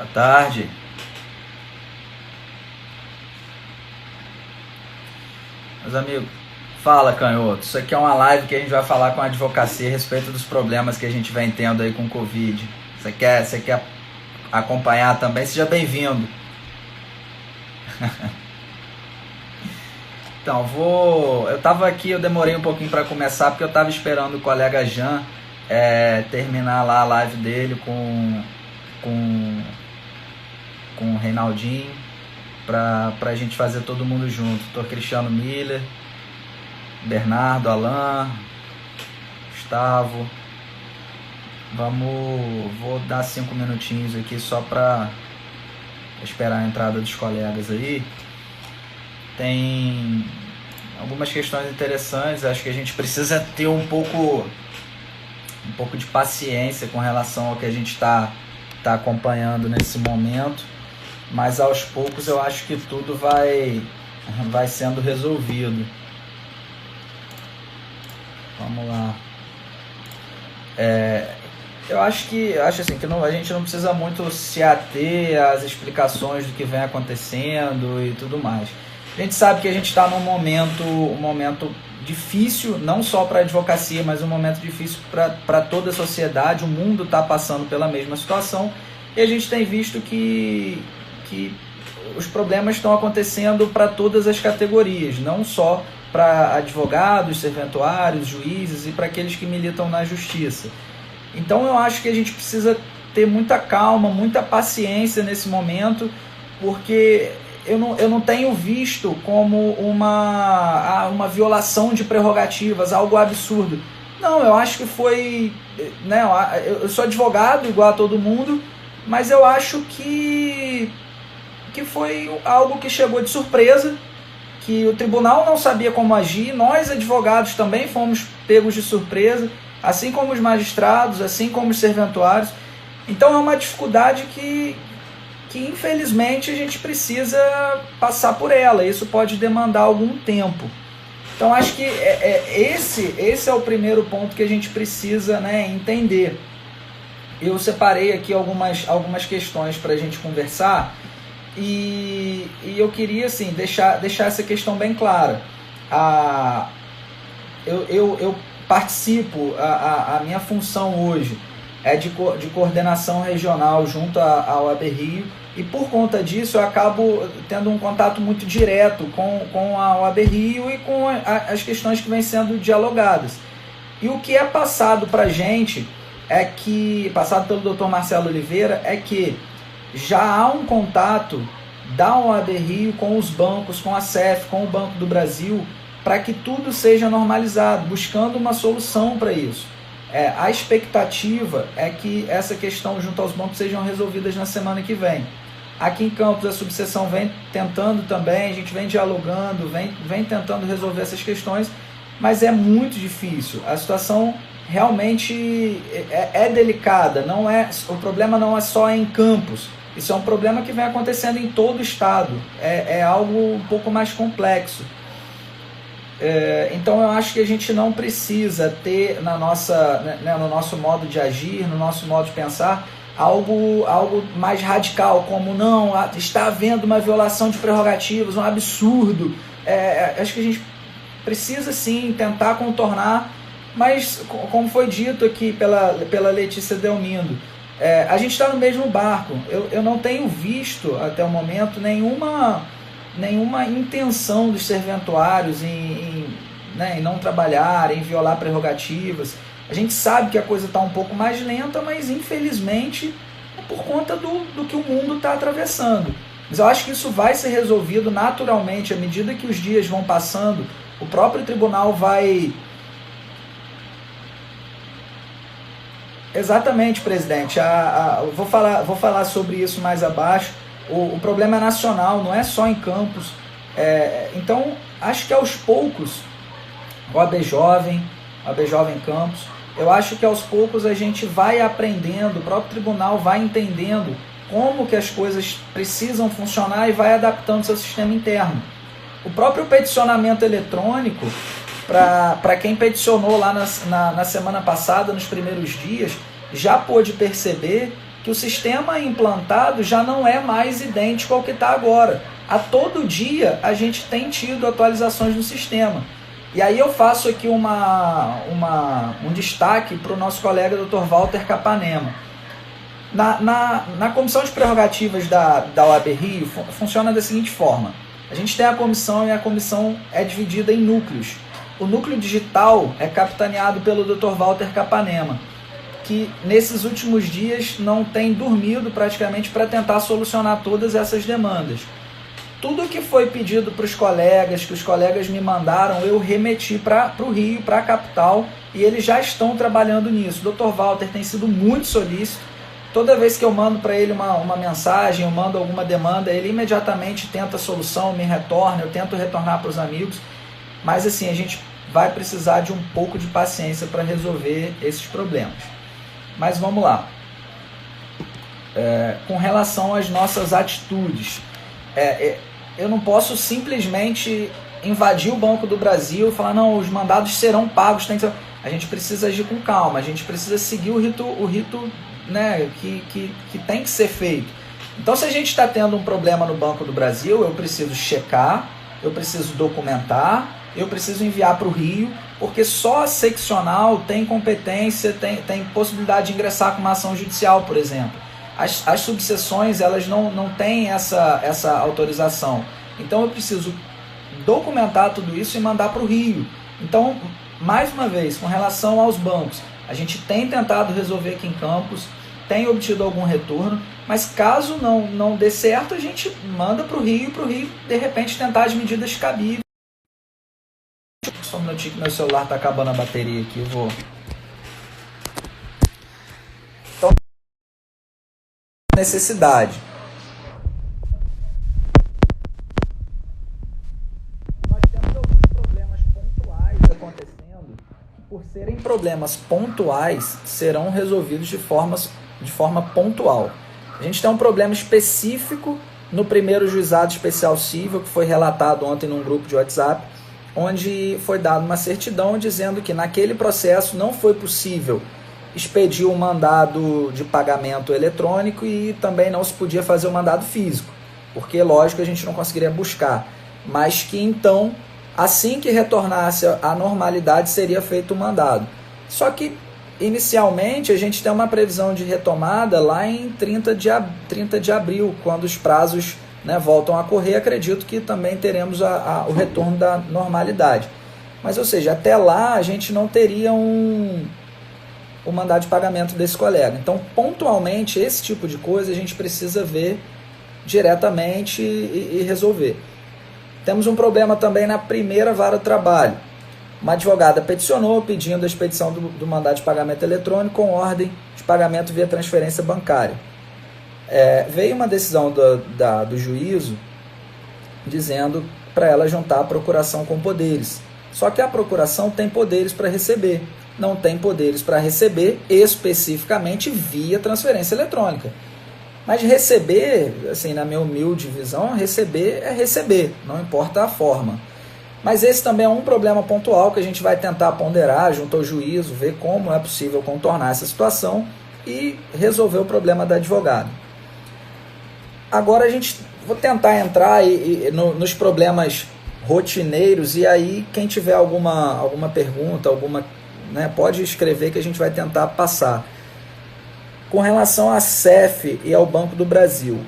Boa tarde. Meus amigos, fala canhoto. Isso aqui é uma live que a gente vai falar com a advocacia a respeito dos problemas que a gente vem tendo aí com o Covid. Você quer acompanhar também? Seja bem-vindo. Então, eu tava aqui, eu demorei um pouquinho para começar porque eu tava esperando o colega Jean terminar lá a live dele com o Reinaldinho, pra gente fazer todo mundo junto. Tô Cristiano Miller, Bernardo, Alan, Gustavo. Vou dar 5 minutinhos aqui só para esperar a entrada dos colegas aí. Tem algumas questões interessantes, acho que a gente precisa ter um pouco de paciência com relação ao que a gente está acompanhando nesse momento, mas aos poucos eu acho que tudo vai sendo resolvido. Vamos lá. Eu acho assim, que a gente não precisa muito se ater às explicações do que vem acontecendo e tudo mais. A gente sabe que a gente está num momento difícil, não só para a advocacia, mas um momento difícil para toda a sociedade. O mundo está passando pela mesma situação e a gente tem visto que os problemas estão acontecendo para todas as categorias, não só para advogados, serventuários, juízes e para aqueles que militam na justiça. Então eu acho que a gente precisa ter muita calma, muita paciência nesse momento, porque eu não tenho visto como uma violação de prerrogativas, algo absurdo. Não, eu acho que foi... Né, eu sou advogado igual a todo mundo, mas eu acho que foi algo que chegou de surpresa, que o tribunal não sabia como agir, nós advogados também fomos pegos de surpresa, assim como os magistrados, assim como os serventuários. Então é uma dificuldade que infelizmente a gente precisa passar por ela. Isso pode demandar algum tempo. Então acho que esse é o primeiro ponto que a gente precisa, né, entender. Eu separei aqui algumas questões para a gente conversar e eu queria assim, deixar essa questão bem clara. Eu participo, a minha função hoje é de coordenação regional junto à OAB Rio, e por conta disso eu acabo tendo um contato muito direto com a OAB Rio e com as questões que vêm sendo dialogadas. E o que é passado para a gente passado pelo Dr. Marcelo Oliveira, é que já há um contato da OAB Rio com os bancos, com a CEF, com o Banco do Brasil, para que tudo seja normalizado, buscando uma solução para isso. A expectativa é que essa questão junto aos bancos sejam resolvidas na semana que vem. Aqui em Campos a subseção vem tentando também, a gente vem dialogando, vem tentando resolver essas questões, mas é muito difícil. A situação realmente é delicada, o problema não é só em Campos, isso é um problema que vem acontecendo em todo o estado, é algo um pouco mais complexo. Então eu acho que a gente não precisa ter no nosso modo de agir, no nosso modo de pensar, algo mais radical, como não, está havendo uma violação de prerrogativas, um absurdo. Acho que a gente precisa sim tentar contornar, mas como foi dito aqui pela Letícia Delmindo, a gente está no mesmo barco. Eu não tenho visto até o momento nenhuma intenção dos serventuários em não trabalhar, em violar prerrogativas. A gente sabe que a coisa está um pouco mais lenta, mas infelizmente é por conta do que o mundo está atravessando. Mas eu acho que isso vai ser resolvido naturalmente à medida que os dias vão passando. O próprio tribunal vai... Exatamente, presidente. Vou falar sobre isso mais abaixo. O problema é nacional, não é só em Campos. Então, acho que aos poucos, OAB Jovem Campos, eu acho que aos poucos a gente vai aprendendo, o próprio tribunal vai entendendo como que as coisas precisam funcionar e vai adaptando seu sistema interno. O próprio peticionamento eletrônico, para quem peticionou lá na semana passada, nos primeiros dias, já pôde perceber que o sistema implantado já não é mais idêntico ao que está agora. A todo dia a gente tem tido atualizações no sistema. E aí eu faço aqui um destaque para o nosso colega Dr. Walter Capanema. Na comissão de prerrogativas da OAB Rio funciona da seguinte forma. A gente tem a comissão e a comissão é dividida em núcleos. O núcleo digital é capitaneado pelo Dr. Walter Capanema, que nesses últimos dias não tem dormido praticamente para tentar solucionar todas essas demandas. Tudo que foi pedido para os colegas, que os colegas me mandaram, eu remeti para o Rio, para a capital, e eles já estão trabalhando nisso. O Dr. Walter tem sido muito solícito. Toda vez que eu mando para ele uma mensagem, eu mando alguma demanda, ele imediatamente tenta a solução, me retorna, eu tento retornar para os amigos. Mas assim, a gente vai precisar de um pouco de paciência para resolver esses problemas. Mas vamos lá. Com relação às nossas atitudes, eu não posso simplesmente invadir o Banco do Brasil e falar, não, os mandados serão pagos. A gente precisa agir com calma, a gente precisa seguir o rito né, que tem que ser feito. Então, se a gente está tendo um problema no Banco do Brasil, eu preciso checar, eu preciso documentar, eu preciso enviar para o Rio, porque só a seccional tem competência, tem possibilidade de ingressar com uma ação judicial, por exemplo. As subseções, elas não têm essa autorização. Então eu preciso documentar tudo isso e mandar para o Rio. Então, mais uma vez, com relação aos bancos, a gente tem tentado resolver aqui em Campos, tem obtido algum retorno, mas caso não dê certo, a gente manda para o Rio, de repente, tentar as medidas cabíveis. Só um minutinho que meu celular está acabando a bateria aqui, eu vou... Então, necessidade. Nós temos alguns problemas pontuais acontecendo, que por serem problemas pontuais, serão resolvidos de forma pontual. A gente tem um problema específico no primeiro juizado especial civil, que foi relatado ontem num grupo de WhatsApp, onde foi dada uma certidão dizendo que naquele processo não foi possível expedir um mandado de pagamento eletrônico e também não se podia fazer o mandado físico, porque, lógico, a gente não conseguiria buscar, mas que então, assim que retornasse à normalidade, seria feito o mandado. Só que, inicialmente, a gente tem uma previsão de retomada lá em 30 de abril, quando os prazos voltam a correr. Acredito que também teremos o retorno da normalidade. Mas, ou seja, até lá a gente não teria o mandado de pagamento desse colega. Então, pontualmente, esse tipo de coisa a gente precisa ver diretamente e resolver. Temos um problema também na primeira vara do trabalho. Uma advogada peticionou pedindo a expedição do mandado de pagamento eletrônico com ordem de pagamento via transferência bancária. Veio uma decisão do juízo dizendo para ela juntar a procuração com poderes. Só que a procuração tem poderes para receber, não tem poderes para receber especificamente via transferência eletrônica. Mas receber, assim, na minha humilde visão, receber é receber, não importa a forma. Mas esse também é um problema pontual que a gente vai tentar ponderar junto ao juízo, ver como é possível contornar essa situação e resolver o problema da advogada. Agora vou tentar entrar nos problemas rotineiros, e aí quem tiver alguma pergunta, pode escrever que a gente vai tentar passar. Com relação à CEF e ao Banco do Brasil.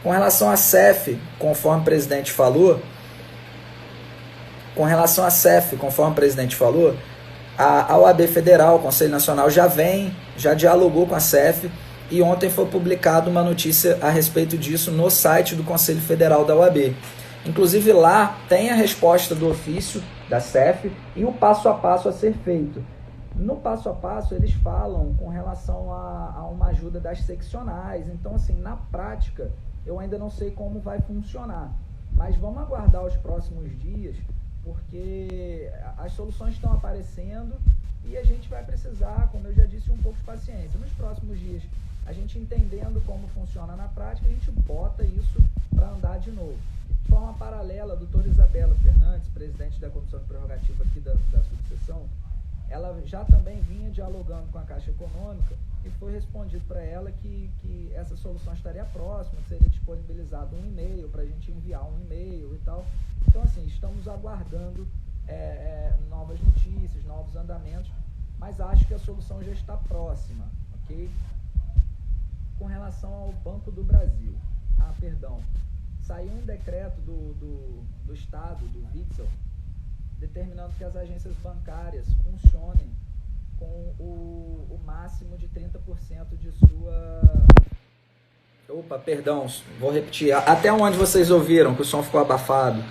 Com relação à CEF, conforme o presidente falou, a OAB Federal, o Conselho Nacional, já dialogou com a CEF, e ontem foi publicada uma notícia a respeito disso no site do Conselho Federal da OAB. Inclusive lá tem a resposta do ofício da CEF e o passo a passo a ser feito. No passo a passo eles falam com relação a uma ajuda das seccionais. Então, assim, na prática eu ainda não sei como vai funcionar, mas vamos aguardar os próximos dias, porque as soluções estão aparecendo e a gente vai precisar, como eu já disse, um pouco de paciência. Nos próximos dias, a gente entendendo como funciona na prática, a gente bota isso para andar de novo. De forma paralela, a doutora Isabela Fernandes, presidente da Comissão de Prerrogativa aqui da subseção, ela já também vinha dialogando com a Caixa Econômica e foi respondido para ela que essa solução estaria próxima, que seria disponibilizado um e-mail para a gente enviar um e-mail e tal. Então, assim, estamos aguardando novas notícias, novos andamentos, mas acho que a solução já está próxima, ok? Com relação ao Banco do Brasil, saiu um decreto do Estado, do Witzel, determinando que as agências bancárias funcionem com o máximo de 30% de sua... Opa, perdão, vou repetir. Até onde vocês ouviram que o som ficou abafado?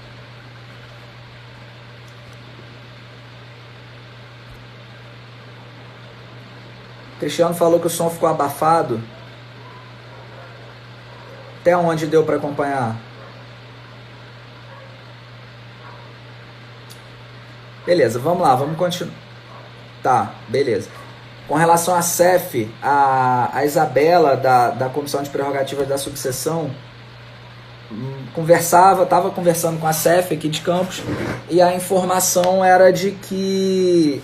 Cristiano falou que o som ficou abafado. Até onde deu para acompanhar? Beleza, vamos lá, vamos continuar. Tá, beleza. Com relação à CEF, a Isabela, da Comissão de Prerrogativas da Sucessão, estava conversando com a CEF aqui de Campos, e a informação era de que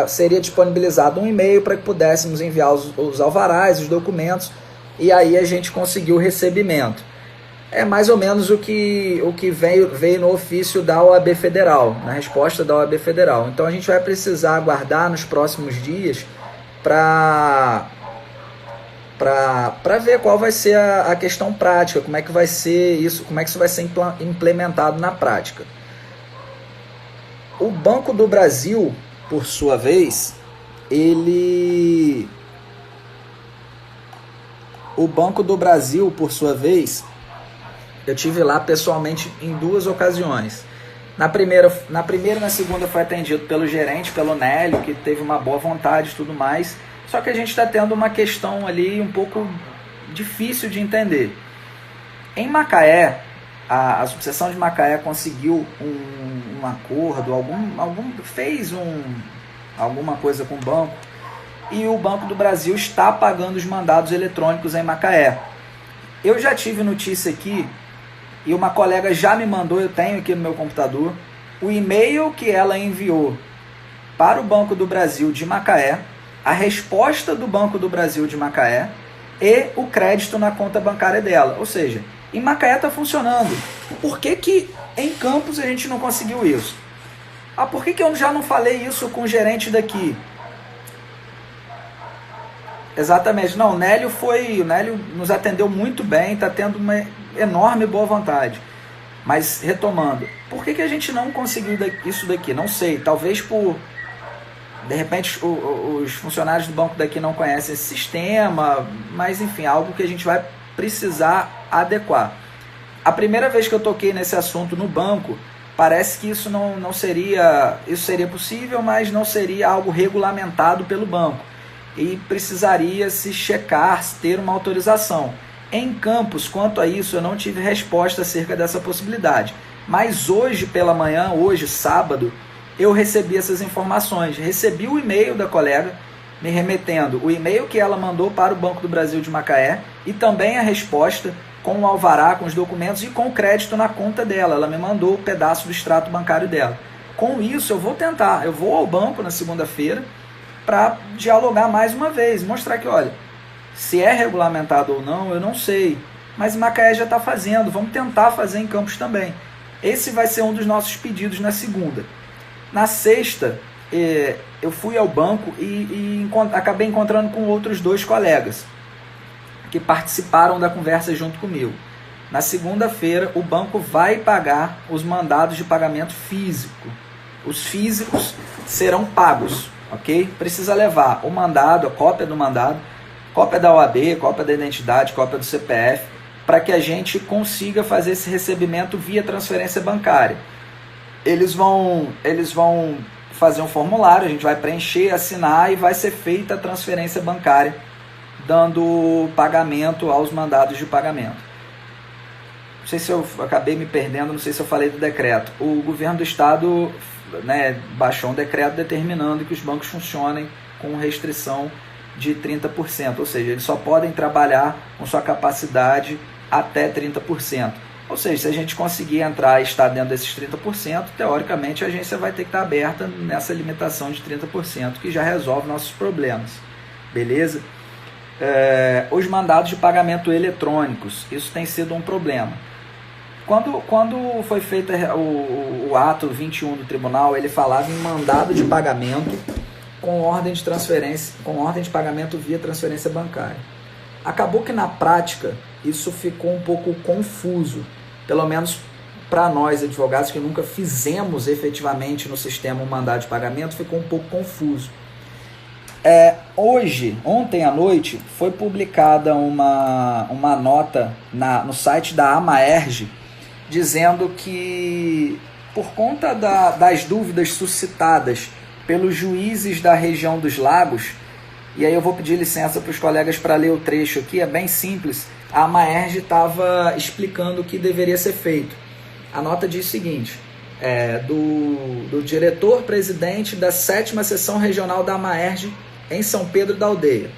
seria disponibilizado um e-mail para que pudéssemos enviar os alvarás, os documentos, e aí a gente conseguiu o recebimento. É mais ou menos o que veio no ofício da OAB Federal, na resposta da OAB Federal. Então a gente vai precisar aguardar nos próximos dias para ver qual vai ser a questão prática, como é que vai ser isso, como é que isso vai ser implementado na prática. O Banco do Brasil, por sua vez, eu tive lá pessoalmente em 2 ocasiões. Na primeira e na segunda foi atendido pelo gerente, pelo Nélio, que teve uma boa vontade e tudo mais. Só que a gente está tendo uma questão ali um pouco difícil de entender. Em Macaé, a subseção de Macaé conseguiu um acordo, fez alguma coisa com o banco, e o Banco do Brasil está pagando os mandados eletrônicos em Macaé. Eu já tive notícia aqui, e uma colega já me mandou, eu tenho aqui no meu computador, o e-mail que ela enviou para o Banco do Brasil de Macaé, a resposta do Banco do Brasil de Macaé e o crédito na conta bancária dela. Ou seja, em Macaé está funcionando. Por que em Campos a gente não conseguiu isso? Por que eu já não falei isso com o gerente daqui? Exatamente. Não, o Nélio nos atendeu muito bem, está tendo uma enorme boa vontade. Mas, retomando, por que a gente não conseguiu isso daqui? Não sei, talvez de repente os funcionários do banco daqui não conhecem esse sistema, mas enfim, algo que a gente vai precisar adequar. A primeira vez que eu toquei nesse assunto no banco, parece que isso não seria, isso seria possível, mas não seria algo regulamentado pelo banco. E precisaria se checar, ter uma autorização. Em Campos, quanto a isso, eu não tive resposta acerca dessa possibilidade. Mas hoje pela manhã, hoje, sábado, eu recebi essas informações. Recebi o e-mail da colega, me remetendo o e-mail que ela mandou para o Banco do Brasil de Macaé e também a resposta com o alvará, com os documentos e com o crédito na conta dela. Ela me mandou o pedaço do extrato bancário dela. Com isso, eu vou ao banco na segunda-feira para dialogar mais uma vez, mostrar que, olha, se é regulamentado ou não, eu não sei, mas Macaé já está fazendo, vamos tentar fazer em Campos também. Esse vai ser um dos nossos pedidos na segunda. Na sexta, eu fui ao banco e acabei encontrando com outros 2 colegas que participaram da conversa junto comigo. Na segunda-feira, o banco vai pagar os mandados de pagamento físico. Os físicos serão pagos, ok? Precisa levar o mandado, a cópia do mandado, cópia da OAB, cópia da identidade, cópia do CPF, para que a gente consiga fazer esse recebimento via transferência bancária. Eles vão fazer um formulário, a gente vai preencher, assinar e vai ser feita a transferência bancária, dando pagamento aos mandados de pagamento. Não sei se eu acabei me perdendo, não sei se eu falei do decreto. O governo do estado, baixou um decreto determinando que os bancos funcionem com restrição de 30%, ou seja, eles só podem trabalhar com sua capacidade até 30%. Ou seja, se a gente conseguir entrar e estar dentro desses 30%, teoricamente a agência vai ter que estar aberta nessa limitação de 30%, que já resolve nossos problemas. Beleza? Os mandados de pagamento eletrônicos, isso tem sido um problema. Quando foi feito o ato 21 do tribunal, ele falava em mandado de pagamento com ordem de transferência, com ordem de pagamento via transferência bancária. Acabou que na prática isso ficou um pouco confuso, pelo menos para nós advogados que nunca fizemos efetivamente no sistema um mandado de pagamento, ficou um pouco confuso. Ontem à noite, foi publicada uma nota no site da Amaerj, dizendo que, por conta das dúvidas suscitadas pelos juízes da região dos lagos, e aí eu vou pedir licença para os colegas para ler o trecho aqui, é bem simples, a Amaerj estava explicando o que deveria ser feito. A nota diz o seguinte, do diretor-presidente da 7ª Seção Regional da Amaerj em São Pedro da Aldeia.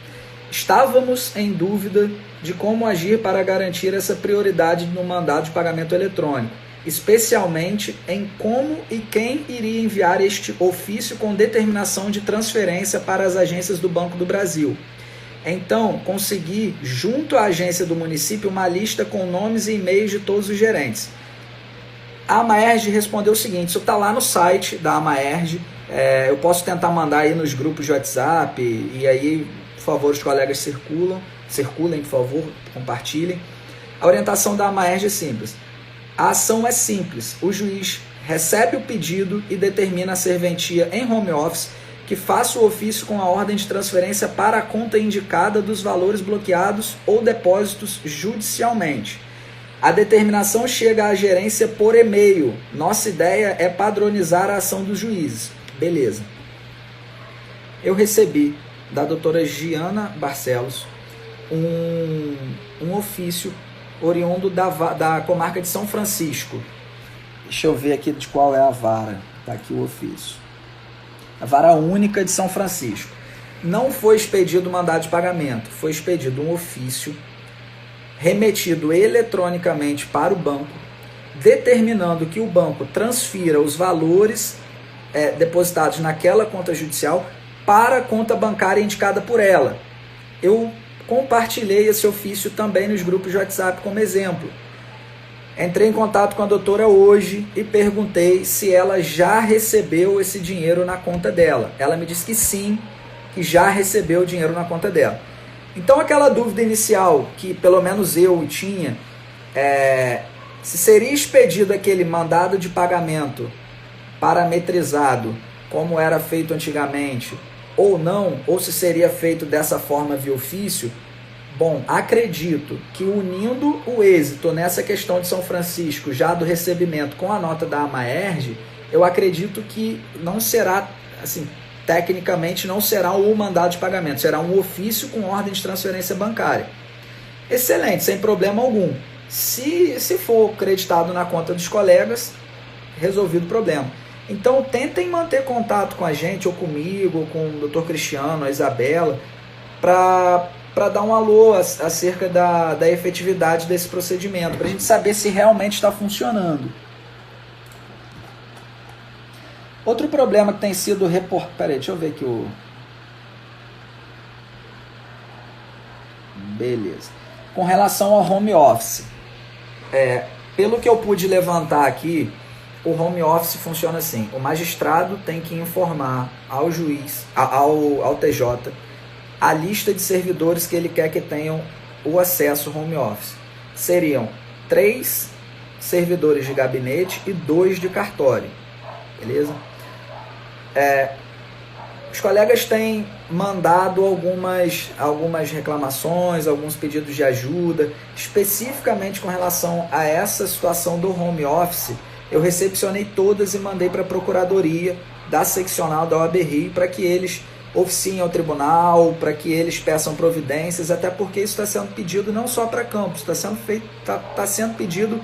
Estávamos em dúvida de como agir para garantir essa prioridade no mandado de pagamento eletrônico, especialmente em como e quem iria enviar este ofício com determinação de transferência para as agências do Banco do Brasil. Então, consegui, junto à agência do município, uma lista com nomes e e-mails de todos os gerentes. A Amaerj respondeu o seguinte, isso está lá no site da Amaerj, eu posso tentar mandar aí nos grupos de WhatsApp, e aí, por favor, os colegas circulem, por favor, compartilhem. A orientação da Amaerj é simples. A ação é simples. O juiz recebe o pedido e determina a serventia em home office que faça o ofício com a ordem de transferência para a conta indicada dos valores bloqueados ou depósitos judicialmente. A determinação chega à gerência por e-mail. Nossa ideia é padronizar a ação dos juízes. Beleza. Eu recebi da doutora Giana Barcelos um ofício oriundo da comarca de São Francisco. Deixa eu ver aqui de qual é a vara. Está aqui o ofício. A vara única de São Francisco. Não foi expedido mandado de pagamento, foi expedido um ofício remetido eletronicamente para o banco, determinando que o banco transfira os valores depositados naquela conta judicial para a conta bancária indicada por ela. Eu compartilhei esse ofício também nos grupos de WhatsApp como exemplo. Entrei em contato com a doutora hoje e perguntei se ela já recebeu esse dinheiro na conta dela. Ela me disse que sim, que já recebeu o dinheiro na conta dela. Então aquela dúvida inicial que pelo menos eu tinha, se seria expedido aquele mandado de pagamento parametrizado, como era feito antigamente, ou não, ou se seria feito dessa forma via ofício. Bom, acredito que unindo o êxito nessa questão de São Francisco, já do recebimento com a nota da Amaerj, eu acredito que não será, assim, tecnicamente não será o mandado de pagamento, será um ofício com ordem de transferência bancária. Excelente, sem problema algum. Se for creditado na conta dos colegas, resolvido o problema. Então tentem manter contato com a gente, ou comigo, ou com o Dr. Cristiano, a Isabela, para dar um alô acerca da efetividade desse procedimento, para a gente saber se realmente está funcionando. Outro problema que tem sido reportado... Peraí, deixa eu ver aqui o... Beleza. Com relação ao home office. Pelo que eu pude levantar aqui, o home office funciona assim. O magistrado tem que informar ao juiz, ao TJ, a lista de servidores que ele quer que tenham o acesso home office. Seriam 3 servidores de gabinete e 2 de cartório. Beleza? Os colegas têm mandado algumas reclamações, alguns pedidos de ajuda, especificamente com relação a essa situação do home office. Eu recepcionei todas e mandei para a Procuradoria da Seccional da OAB Rio para que eles oficiem ao tribunal, para que eles peçam providências, até porque isso está sendo pedido não só para Campos, está sendo pedido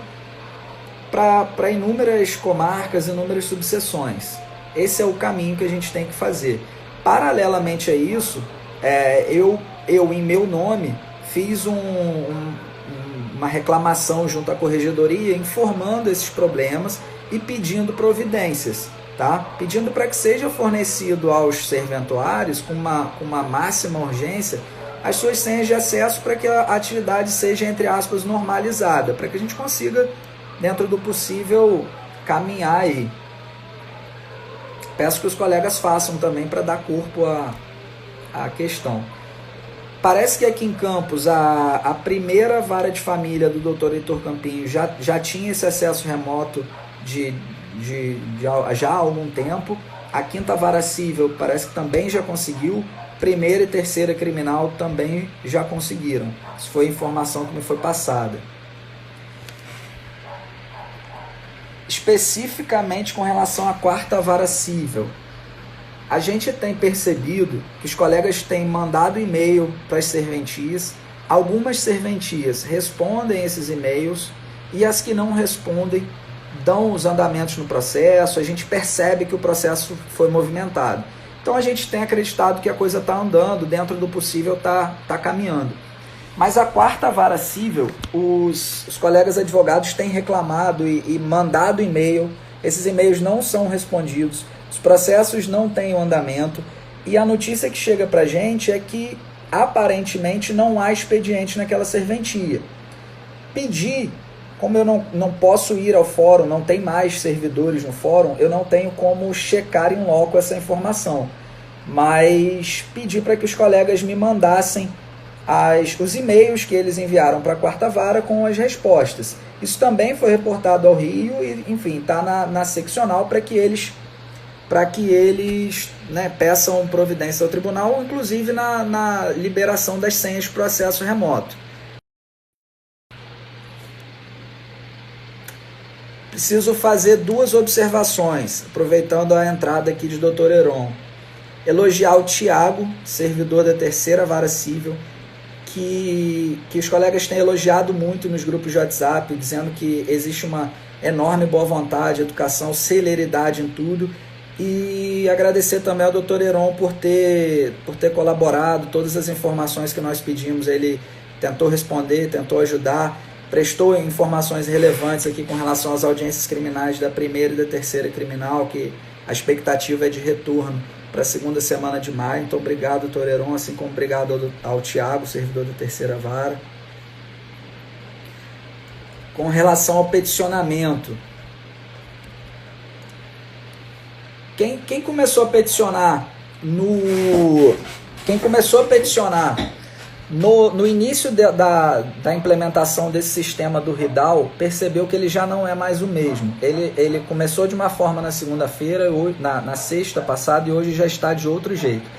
para inúmeras comarcas, inúmeras subseções. Esse é o caminho que a gente tem que fazer. Paralelamente a isso, eu em meu nome, fiz uma reclamação junto à corregedoria, informando esses problemas e pedindo providências, tá? Pedindo para que seja fornecido aos serventuários, com uma máxima urgência, as suas senhas de acesso para que a atividade seja, entre aspas, normalizada, para que a gente consiga, dentro do possível, caminhar aí. Peço que os colegas façam também para dar corpo à questão. Parece que aqui em Campos a primeira vara de família do Dr. Heitor Campinho já tinha esse acesso remoto já há algum tempo. A quinta vara civil parece que também já conseguiu. Primeira e terceira criminal também já conseguiram. Isso foi a informação que me foi passada. Especificamente com relação à quarta vara civil, a gente tem percebido que os colegas têm mandado e-mail para as serventias. Algumas serventias respondem esses e-mails e as que não respondem dão os andamentos no processo. A gente percebe que o processo foi movimentado. Então a gente tem acreditado que a coisa está andando, dentro do possível está caminhando. Mas a quarta vara civil, os colegas advogados têm reclamado e mandado e-mail. Esses e-mails não são respondidos, os processos não têm o andamento, e a notícia que chega para a gente é que aparentemente não há expediente naquela serventia. Pedir, como eu não posso ir ao fórum, não tem mais servidores no fórum, eu não tenho como checar em loco essa informação, mas pedi para que os colegas me mandassem os e-mails que eles enviaram para a quarta vara com as respostas. Isso também foi reportado ao Rio e, enfim, está na seccional para que eles peçam providência ao tribunal, inclusive na liberação das senhas de processo remoto. Preciso fazer duas observações, aproveitando a entrada aqui de Dr. Heron. Elogiar o Tiago, servidor da terceira vara civil, que os colegas têm elogiado muito nos grupos de WhatsApp, dizendo que existe uma enorme boa vontade, educação, celeridade em tudo. E agradecer também ao Dr. Heron por ter colaborado, todas as informações que nós pedimos, ele tentou responder, tentou ajudar, prestou informações relevantes aqui com relação às audiências criminais da primeira e da terceira criminal, que a expectativa é de retorno para a segunda semana de maio. Então, obrigado, doutor Heron, assim como obrigado ao Tiago, servidor da terceira vara. Com relação ao peticionamento, quem começou a peticionar no início da implementação desse sistema do RIDAL, percebeu que ele já não é mais o mesmo. Ele começou de uma forma na segunda-feira, na sexta passada, e hoje já está de outro jeito.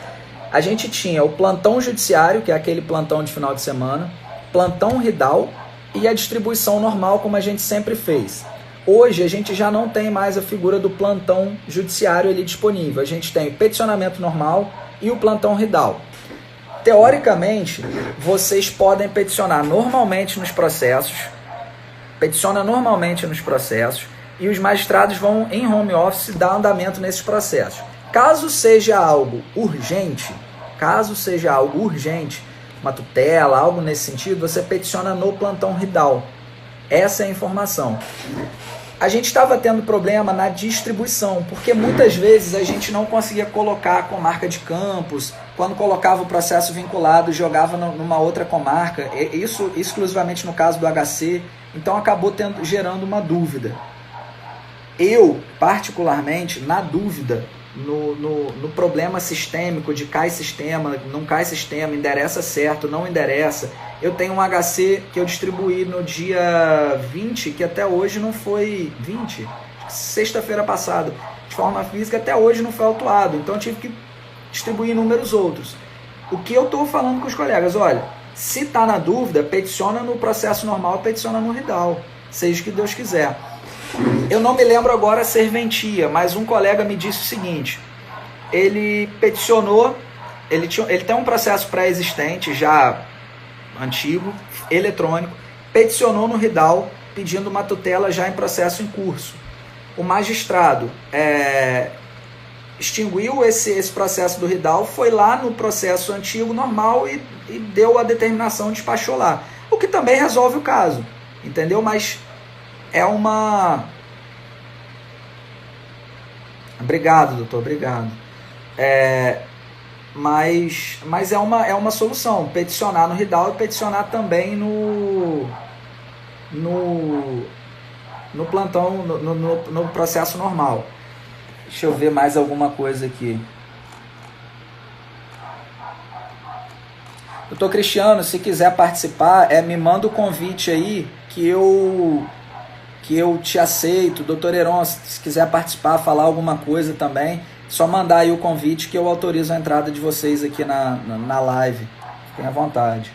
A gente tinha o plantão judiciário, que é aquele plantão de final de semana, plantão RIDAL e a distribuição normal, como a gente sempre fez. Hoje a gente já não tem mais a figura do plantão judiciário ali disponível. A gente tem o peticionamento normal e o plantão RIDAL. Teoricamente, vocês podem peticionar normalmente nos processos, e os magistrados vão, em home office, dar andamento nesses processos. Caso seja algo urgente, uma tutela, algo nesse sentido, você peticiona no plantão RIDAL. Essa é a informação. A gente estava tendo problema na distribuição, porque muitas vezes a gente não conseguia colocar a comarca de Campos, quando colocava o processo vinculado, jogava numa outra comarca, isso exclusivamente no caso do HC, então acabou gerando uma dúvida. Eu, particularmente, na dúvida, no problema sistêmico de cai sistema, não cai sistema, endereça certo, não endereça, eu tenho um HC que eu distribuí no dia 20, que até hoje não foi 20, sexta-feira passada, de forma física, até hoje não foi autuado, então eu tive que distribuir números outros. O que eu estou falando com os colegas, olha, se está na dúvida, peticiona no processo normal, peticiona no RIDAL, seja o que Deus quiser. Eu não me lembro agora a serventia, mas um colega me disse o seguinte, ele peticionou, ele tem um processo pré-existente, já antigo, eletrônico, peticionou no RIDAL, pedindo uma tutela já em processo em curso. O magistrado extinguiu esse processo do RIDAL, foi lá no processo antigo, normal, e deu a determinação, despachou lá. o que também resolve o caso, entendeu? Mas é uma... Obrigado, doutor, obrigado. Mas é uma solução, peticionar no RIDAL e peticionar também no plantão, no processo normal. Deixa eu ver mais alguma coisa aqui. Doutor Cristiano, se quiser participar, me manda o convite aí que eu te aceito. Doutor Heron, se quiser participar, falar alguma coisa também, só mandar aí o convite que eu autorizo a entrada de vocês aqui na live. Fiquem à vontade.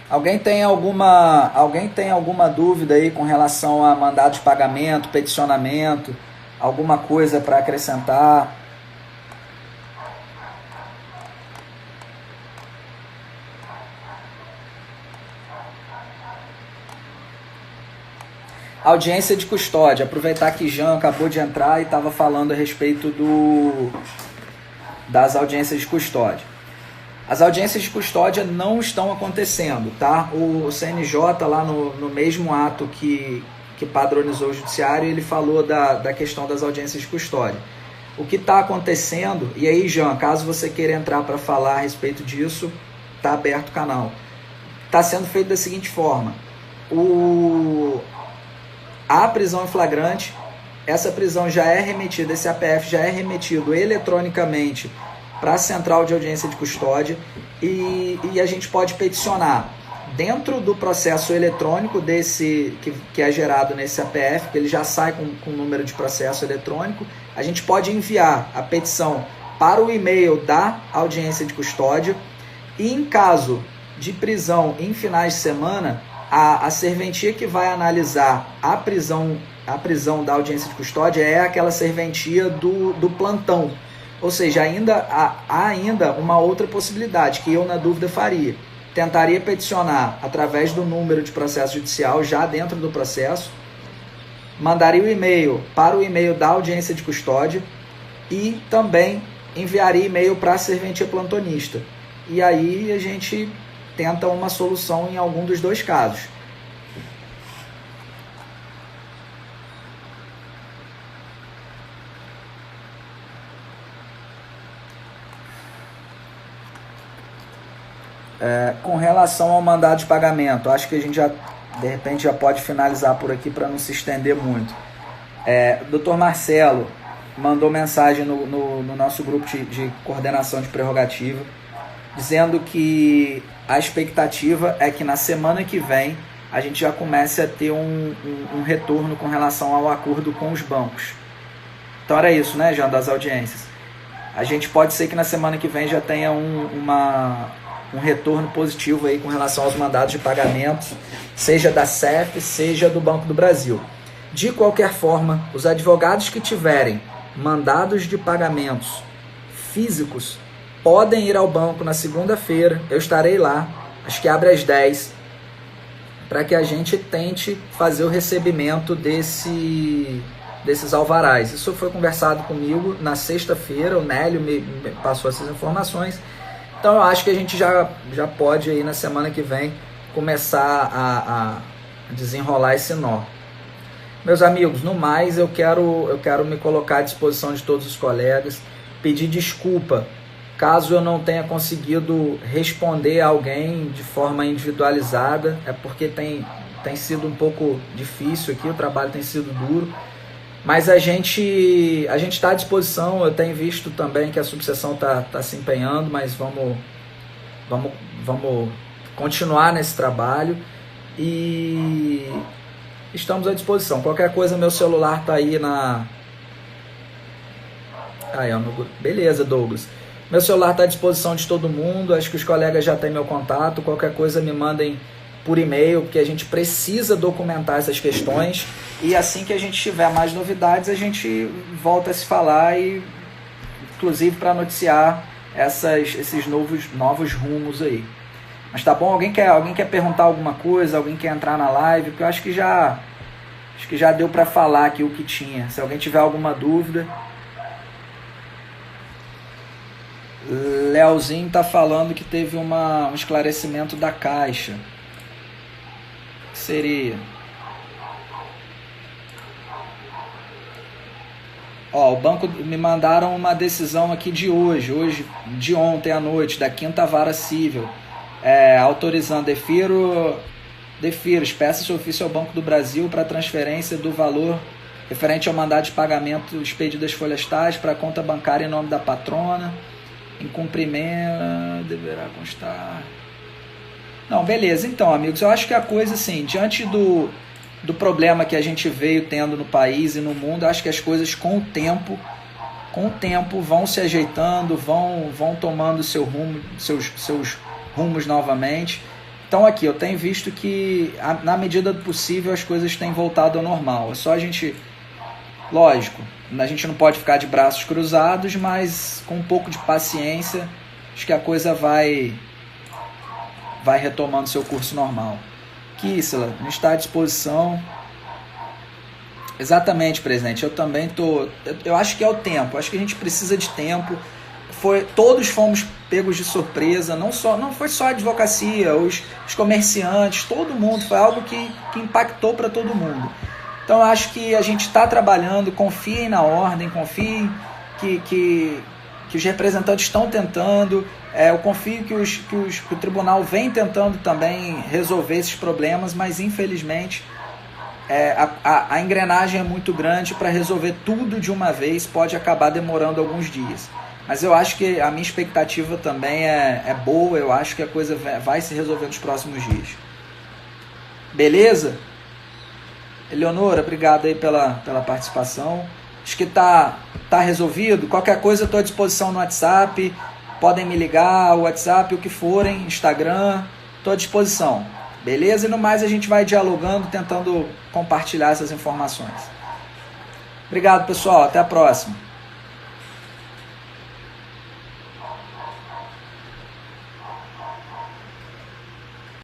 Alguém tem alguma dúvida aí com relação a mandado de pagamento, peticionamento, alguma coisa para acrescentar? Audiência de custódia. Aproveitar que Jean acabou de entrar e estava falando a respeito das audiências de custódia. As audiências de custódia não estão acontecendo, tá? O CNJ, lá no mesmo ato que padronizou o judiciário, ele falou da questão das audiências de custódia. O que está acontecendo, e aí, Jean, caso você queira entrar para falar a respeito disso, está aberto o canal. Está sendo feito da seguinte forma: a prisão em flagrante, essa prisão já é remetida, esse APF já é remetido eletronicamente para a central de audiência de custódia e a gente pode peticionar dentro do processo eletrônico desse que é gerado nesse APF, que ele já sai com o número de processo eletrônico. A gente pode enviar a petição para o e-mail da audiência de custódia e, em caso de prisão em finais de semana, a serventia que vai analisar a prisão da audiência de custódia é aquela serventia do plantão. Ou seja, há ainda uma outra possibilidade que eu, na dúvida, faria. Tentaria peticionar através do número de processo judicial já dentro do processo, mandaria o e-mail para o e-mail da audiência de custódia e também enviaria e-mail para a serventia plantonista. E aí a gente tenta uma solução em algum dos dois casos. Com relação ao mandado de pagamento, acho que a gente de repente já pode finalizar por aqui para não se estender muito. Dr. Marcelo mandou mensagem no nosso grupo de coordenação de prerrogativa, dizendo que a expectativa é que na semana que vem a gente já comece a ter um retorno com relação ao acordo com os bancos. Então era isso, né, Jean, das audiências. A gente pode ser que na semana que vem já tenha um retorno positivo aí com relação aos mandados de pagamento, seja da CEF, seja do Banco do Brasil. De qualquer forma, os advogados que tiverem mandados de pagamentos físicos podem ir ao banco na segunda-feira, eu estarei lá, acho que abre às 10, para que a gente tente fazer o recebimento desses alvarás. Isso foi conversado comigo na sexta-feira, o Nélio me passou essas informações. Então eu acho que a gente já pode aí na semana que vem começar a desenrolar esse nó. Meus amigos, no mais eu quero me colocar à disposição de todos os colegas, pedir desculpa caso eu não tenha conseguido responder a alguém de forma individualizada, é porque tem sido um pouco difícil aqui, o trabalho tem sido duro. Mas a gente está à disposição. Eu tenho visto também que a subseção está se empenhando, mas vamos continuar nesse trabalho e estamos à disposição. Qualquer coisa, meu celular está aí beleza, Douglas. Meu celular está à disposição de todo mundo, acho que os colegas já têm meu contato. Qualquer coisa me mandem por e-mail, porque a gente precisa documentar essas questões e assim que a gente tiver mais novidades, a gente volta a se falar, e inclusive para noticiar esses novos rumos aí. Mas tá bom? Alguém quer perguntar alguma coisa? Alguém quer entrar na live? Porque eu acho que já deu para falar aqui o que tinha. Se alguém tiver alguma dúvida... Leozinho tá falando que teve um esclarecimento da Caixa. O que seria? Ó, o banco me mandaram uma decisão aqui de de ontem à noite, da 5ª Vara Civil, autorizando, defiro, peça-se ofício ao Banco do Brasil para transferência do valor referente ao mandado de pagamento expedido das folhas tais para a conta bancária em nome da patrona, em cumprimento, deverá constar... Não, beleza, então, amigos, eu acho que a coisa, assim, diante do problema que a gente veio tendo no país e no mundo, eu acho que as coisas com o tempo vão se ajeitando, vão tomando seus rumos novamente. Então aqui, eu tenho visto que na medida do possível as coisas têm voltado ao normal. É só a gente, lógico, a gente não pode ficar de braços cruzados, mas com um pouco de paciência, acho que a coisa vai retomando seu curso normal. Kissela, não está à disposição. Exatamente, presidente. Eu também tô. Eu acho que é o tempo. Acho que a gente precisa de tempo. Todos fomos pegos de surpresa. Não foi só a advocacia, os comerciantes, todo mundo. Foi algo que impactou para todo mundo. Então eu acho que a gente está trabalhando. Confiem na ordem, confiem que os representantes estão tentando. Eu confio que o tribunal vem tentando também resolver esses problemas, mas infelizmente a engrenagem é muito grande para resolver tudo de uma vez, pode acabar demorando alguns dias. Mas eu acho que a minha expectativa também é boa, eu acho que a coisa vai se resolver nos próximos dias. Beleza? Eleonora, obrigado aí pela participação. Acho que tá resolvido. Qualquer coisa eu estou à disposição no WhatsApp. Podem me ligar, o WhatsApp, o que forem, Instagram, estou à disposição. Beleza? E no mais a gente vai dialogando, tentando compartilhar essas informações. Obrigado, pessoal. Até a próxima.